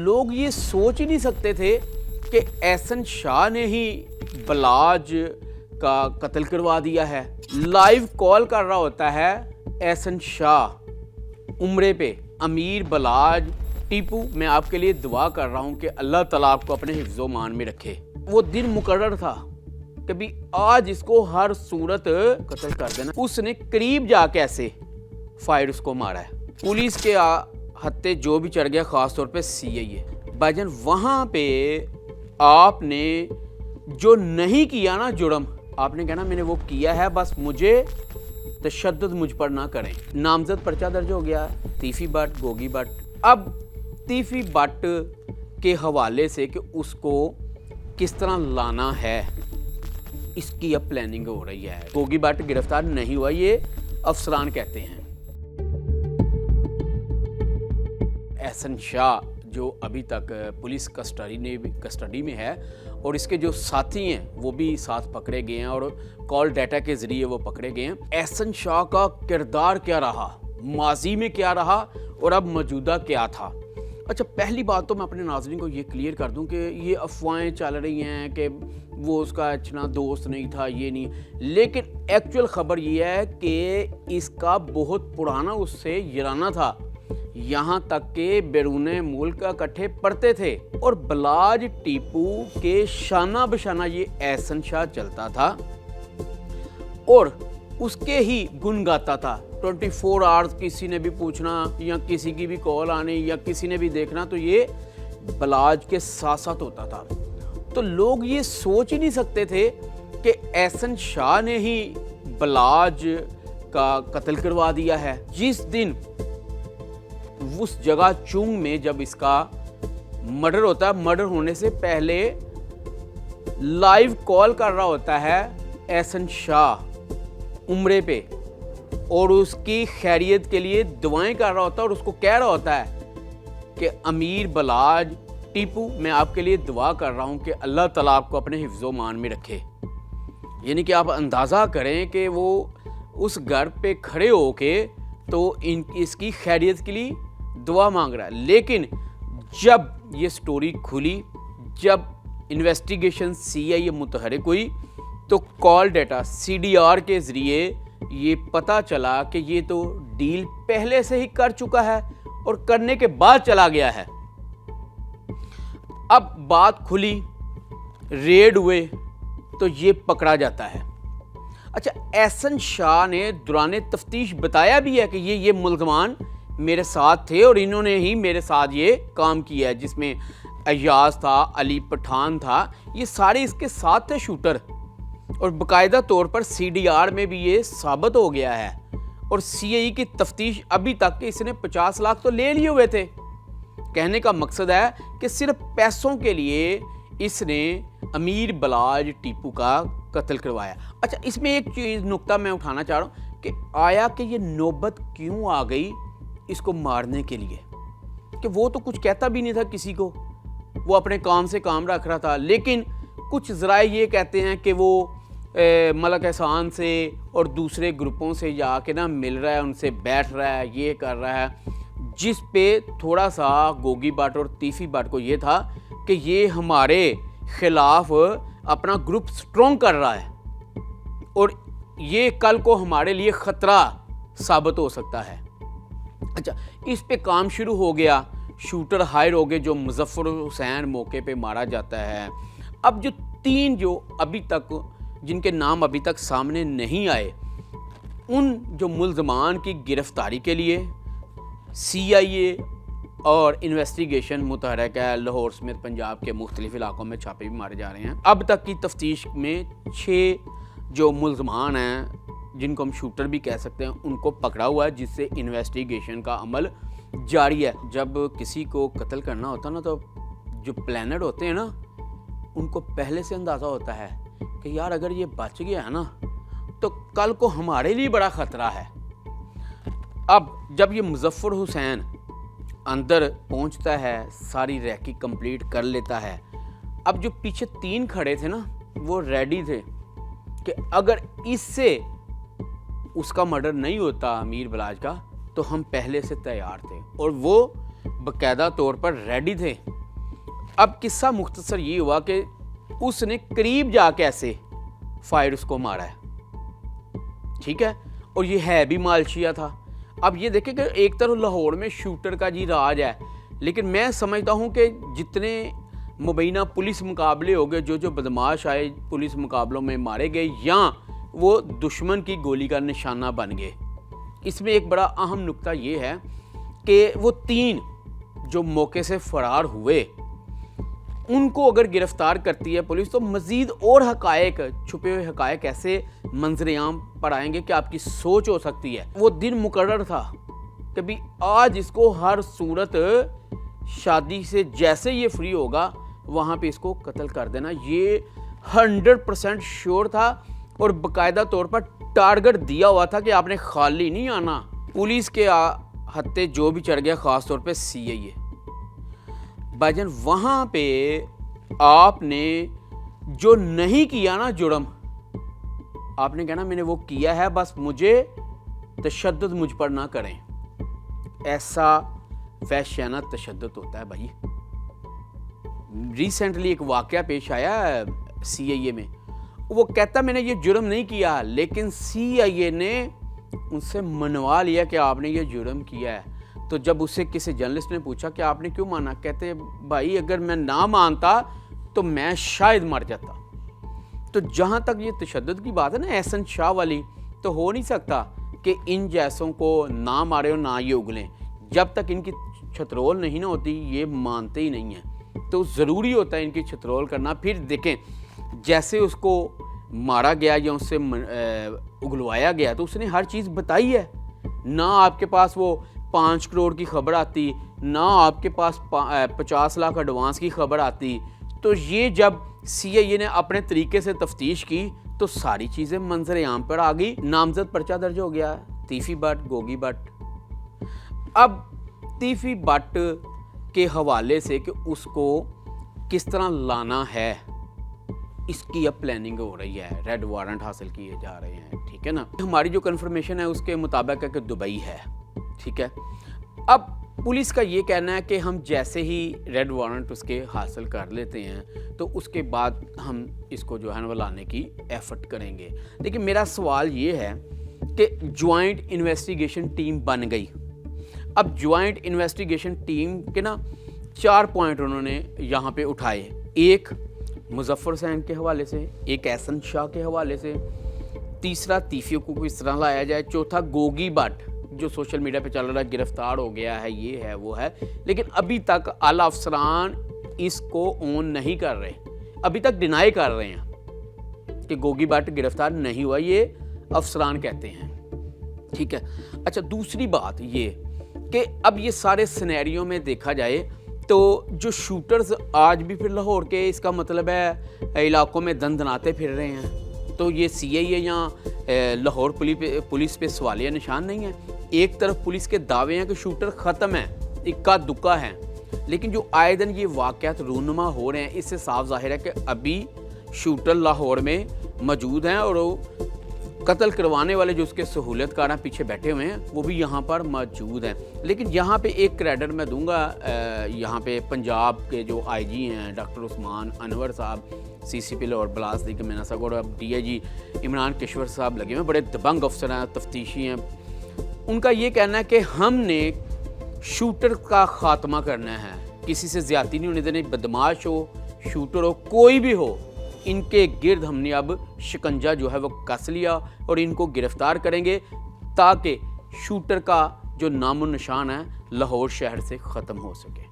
لوگ یہ سوچ ہی نہیں سکتے تھے کہ احسن شاہ نے ہی بلاج کا قتل کروا دیا ہے۔ لائیو کال کر رہا ہوتا ہے احسن شاہ عمرے پہ، امیر بلاج ٹیپو میں آپ کے لیے دعا کر رہا ہوں کہ اللہ تعالیٰ آپ کو اپنے حفظ و امان میں رکھے۔ وہ دن مقرر تھا کہ بھی آج اس کو ہر صورت قتل کر دینا۔ اس نے قریب جا کے ایسے فائر اس کو مارا ہے۔ پولیس کے ہتھے جو بھی چڑھ گیا، خاص طور پہ سی آئی اے بھائی جان، وہاں پہ آپ نے جو نہیں کیا نا جرم، آپ نے کہنا میں نے وہ کیا ہے، بس مجھے تشدد مجھ پر نہ کریں۔ نامزد پرچہ درج ہو گیا تیفی بٹ، گوگی بٹ۔ اب تیفی بٹ کے حوالے سے کہ اس کو کس طرح لانا ہے، اس کی اب پلاننگ ہو رہی ہے۔ گوگی بٹ گرفتار نہیں ہوا، یہ افسران کہتے ہیں۔ احسن شاہ جو ابھی تک پولیس کسٹڈی میں ہے اور اس کے جو ساتھی ہیں وہ بھی ساتھ پکڑے گئے ہیں اور کال ڈیٹا کے ذریعے وہ پکڑے گئے ہیں۔ احسن شاہ کا کردار کیا رہا، ماضی میں کیا رہا اور اب موجودہ کیا تھا؟ اچھا، پہلی بات تو میں اپنے ناظرین کو یہ کلیئر کر دوں کہ یہ افواہیں چل رہی ہیں کہ وہ اس کا اچھا دوست نہیں تھا، یہ نہیں، لیکن ایکچوئل خبر یہ ہے کہ اس کا بہت پرانا اس سے یارانہ تھا، یہاں تک کہ بیرون ملک اکٹھے پڑھتے تھے اور بلاج ٹیپو کے شانہ بشانہ یہ احسن شاہ چلتا تھا اور اس کے ہی گن گاتا تھا۔ 24 آورز کسی نے بھی پوچھنا یا کسی کی بھی کال آنی یا کسی نے بھی دیکھنا تو یہ بلاج کے ساتھ ساتھ ہوتا تھا۔ تو لوگ یہ سوچ ہی نہیں سکتے تھے کہ احسن شاہ نے ہی بلاج کا قتل کروا دیا ہے۔ جس دن اس جگہ چونگ میں جب اس کا مرڈر ہوتا ہے، مرڈر ہونے سے پہلے لائیو کال کر رہا ہوتا ہے احسن شاہ عمرے پہ اور اس کی خیریت کے لیے دعائیں کر رہا ہوتا ہے اور اس کو کہہ رہا ہوتا ہے کہ امیر بلاج ٹیپو میں آپ کے لیے دعا کر رہا ہوں کہ اللہ تعالیٰ آپ کو اپنے حفظ و امان میں رکھے۔ یعنی کہ آپ اندازہ کریں کہ وہ اس گھر پہ کھڑے ہو کے تو اس کی خیریت کے لیے دعا مانگ رہا ہے۔ لیکن جب یہ سٹوری کھلی، جب انویسٹیگیشن سی آئی اے متحرک ہوئی تو کال ڈیٹا CDR کے ذریعے یہ پتہ چلا کہ یہ تو ڈیل پہلے سے ہی کر چکا ہے اور کرنے کے بعد چلا گیا ہے۔ اب بات کھلی، ریڈ ہوئے تو یہ پکڑا جاتا ہے۔ اچھا، احسن شاہ نے دوران تفتیش بتایا بھی ہے کہ یہ ملزمان میرے ساتھ تھے اور انہوں نے ہی میرے ساتھ یہ کام کیا ہے، جس میں ایاز تھا، علی پٹھان تھا، یہ سارے اس کے ساتھ تھے شوٹر، اور باقاعدہ طور پر CDR میں بھی یہ ثابت ہو گیا ہے۔ اور CIA کی تفتیش ابھی تک کہ اس نے 50 لاکھ تو لے لیے ہوئے تھے۔ کہنے کا مقصد ہے کہ صرف پیسوں کے لیے اس نے امیر بلاج ٹیپو کا قتل کروایا۔ اچھا، اس میں ایک چیز نقطہ میں اٹھانا چاہ رہا ہوں کہ آیا کہ یہ نوبت کیوں آ گئی اس کو مارنے کے لیے، کہ وہ تو کچھ کہتا بھی نہیں تھا کسی کو، وہ اپنے کام سے کام رکھ رہا تھا، لیکن کچھ ذرائع یہ کہتے ہیں کہ وہ ملک احسان سے اور دوسرے گروپوں سے جا کے مل رہا ہے، ان سے بیٹھ رہا ہے، یہ کر رہا ہے، جس پہ تھوڑا سا گوگی بٹ اور تیفی بٹ کو یہ تھا کہ یہ ہمارے خلاف اپنا گروپ سٹرونگ کر رہا ہے اور یہ کل کو ہمارے لیے خطرہ ثابت ہو سکتا ہے۔ اچھا، اس پہ کام شروع ہو گیا، شوٹر ہائر ہو گئے، جو مظفر حسین موقع پہ مارا جاتا ہے۔ اب جو 3 جو ابھی تک جن کے نام ابھی تک سامنے نہیں آئے، ان جو ملزمان کی گرفتاری کے لیے CIA اور انویسٹیگیشن متحرک ہے، لاہور سمیت پنجاب کے مختلف علاقوں میں چھاپے بھی مارے جا رہے ہیں۔ اب تک کی تفتیش میں 6 جو ملزمان ہیں، جن کو ہم شوٹر بھی کہہ سکتے ہیں، ان کو پکڑا ہوا ہے، جس سے انویسٹیگیشن کا عمل جاری ہے۔ جب کسی کو قتل کرنا ہوتا ہے نا، تو جو پلانر ہوتے ہیں نا، ان کو پہلے سے اندازہ ہوتا ہے کہ یار اگر یہ بچ گیا ہے نا تو کل کو ہمارے لیے بڑا خطرہ ہے۔ اب جب یہ مظفر حسین اندر پہنچتا ہے، ساری ریکی کمپلیٹ کر لیتا ہے، اب جو پیچھے 3 کھڑے تھے نا، وہ ریڈی تھے کہ اگر اس سے اس کا مرڈر نہیں ہوتا امیر بلاج کا تو ہم پہلے سے تیار تھے، اور وہ باقاعدہ طور پر ریڈی تھے. اب قصہ مختصر یہ ہوا کہ اس نے قریب جا کے ایسے فائر اس کو مارا ہے, ٹھیک ہے, اور یہ ہے بھی مالشیا تھا. اب یہ دیکھیں کہ ایک طرف لاہور میں شوٹر کا جی راج ہے, لیکن میں سمجھتا ہوں کہ جتنے مبینہ پولیس مقابلے ہو گئے, جو بدماش آئے پولیس مقابلوں میں مارے گئے یا وہ دشمن کی گولی کا نشانہ بن گئے. اس میں ایک بڑا اہم نکتہ یہ ہے کہ وہ 3 جو موقع سے فرار ہوئے ان کو اگر گرفتار کرتی ہے پولیس تو مزید اور حقائق, چھپے ہوئے حقائق ایسے منظر عام پر آئیں گے کہ آپ کی سوچ ہو سکتی ہے. وہ دن مقرر تھا کہ بھی آج اس کو ہر صورت شادی سے جیسے یہ فری ہوگا وہاں پہ اس کو قتل کر دینا, یہ 100% شیور تھا اور باقاعدہ طور پر ٹارگٹ دیا ہوا تھا کہ آپ نے خالی نہیں آنا. پولیس کے ہتھے جو بھی چڑھ گیا, خاص طور پہ CIA بھائی جان, وہاں پہ آپ نے جو نہیں کیا نا جرم, آپ نے کہنا میں نے وہ کیا ہے, بس مجھے تشدد مجھ پر نہ کریں. ایسا وحشیانہ تشدد ہوتا ہے بھائی. ریسنٹلی ایک واقعہ پیش آیا ہے CIA میں, وہ کہتا میں نے یہ جرم نہیں کیا, لیکن CIA نے ان سے منوا لیا کہ آپ نے یہ جرم کیا ہے. تو جب اسے کسی جرنلسٹ نے پوچھا کہ آپ نے کیوں مانا, کہتے بھائی اگر میں نہ مانتا تو میں شاید مر جاتا. تو جہاں تک یہ تشدد کی بات ہے نا احسن شاہ والی, تو ہو نہیں سکتا کہ ان جیسوں کو نہ مارے اور نہ یہ اگلیں. جب تک ان کی چھترول نہیں نہ ہوتی یہ مانتے ہی نہیں ہیں, تو ضروری ہوتا ہے ان کی چھترول کرنا. پھر دیکھیں جیسے اس کو مارا گیا یا اس سے اگلوایا گیا تو اس نے ہر چیز بتائی ہے. نہ آپ کے پاس وہ 5 کروڑ کی خبر آتی, نہ آپ کے پاس 50 لاکھ ایڈوانس کی خبر آتی. تو یہ جب CIA نے اپنے طریقے سے تفتیش کی تو ساری چیزیں منظر عام پر آ گئی. نامزد پرچہ درج ہو گیا تیفی بٹ, گوگی بٹ. اب تیفی بٹ کے حوالے سے کہ اس کو کس طرح لانا ہے اس کی اب پلاننگ ہو رہی ہے, ریڈ وارنٹ حاصل کیے جا رہے ہیں, ٹھیک ہے نا. ہماری جو کنفرمیشن ہے اس کے مطابق ہے کہ دبئی ہے, ٹھیک ہے. اب پولیس کا یہ کہنا ہے کہ ہم جیسے ہی ریڈ وارنٹ اس کے حاصل کر لیتے ہیں تو اس کے بعد ہم اس کو جو ہے نا لانے کی ایفرٹ کریں گے. لیکن میرا سوال یہ ہے کہ جوائنٹ انویسٹیگیشن ٹیم بن گئی. اب جوائنٹ انویسٹیگیشن ٹیم کے نا 4 پوائنٹ انہوں نے یہاں پہ اٹھائے. ایک مظفر حسین کے حوالے سے, ایک احسن شاہ کے حوالے سے, تیسرا تیفیوں کو کس طرح لایا جائے, چوتھا گوگی بٹ جو سوشل میڈیا پہ چل رہا ہے گرفتار ہو گیا ہے, یہ ہے وہ ہے. لیکن ابھی تک اعلیٰ افسران اس کو اون نہیں کر رہے, ابھی تک ڈینائی کر رہے ہیں کہ گوگی بٹ گرفتار نہیں ہوا, یہ افسران کہتے ہیں, ٹھیک ہے. اچھا دوسری بات یہ کہ اب یہ سارے سینیریو میں دیکھا جائے تو جو شوٹرز آج بھی پھر لاہور کے, اس کا مطلب ہے علاقوں میں دندناتے پھر رہے ہیں, تو یہ CIA یا لاہور پولیس پہ سوالیہ نشان نہیں ہے. ایک طرف پولیس کے دعوے ہیں کہ شوٹر ختم ہیں, اکا دکا ہیں, لیکن جو آئے دن یہ واقعات رونما ہو رہے ہیں اس سے صاف ظاہر ہے کہ ابھی شوٹر لاہور میں موجود ہیں اور قتل کروانے والے جو اس کے سہولت کار پیچھے بیٹھے ہوئے ہیں وہ بھی یہاں پر موجود ہیں. لیکن یہاں پہ ایک کریڈٹ میں دوں گا, یہاں پہ پنجاب کے جو IG ہیں ڈاکٹر عثمان انور صاحب, CCP لاہور بلاسدی مینا صاحب, اور اب DIG عمران کشور صاحب لگے ہوئے, بڑے دبنگ افسر ہیں, تفتیشی ہیں. ان کا یہ کہنا ہے کہ ہم نے شوٹر کا خاتمہ کرنا ہے, کسی سے زیادتی نہیں ہونے دینی, بدماش ہو شوٹر ہو کوئی بھی ہو, ان کے گرد ہم نے اب شکنجہ جو ہے وہ کس لیا اور ان کو گرفتار کریں گے تاکہ شوٹر کا جو نام و نشان ہے لاہور شہر سے ختم ہو سکے.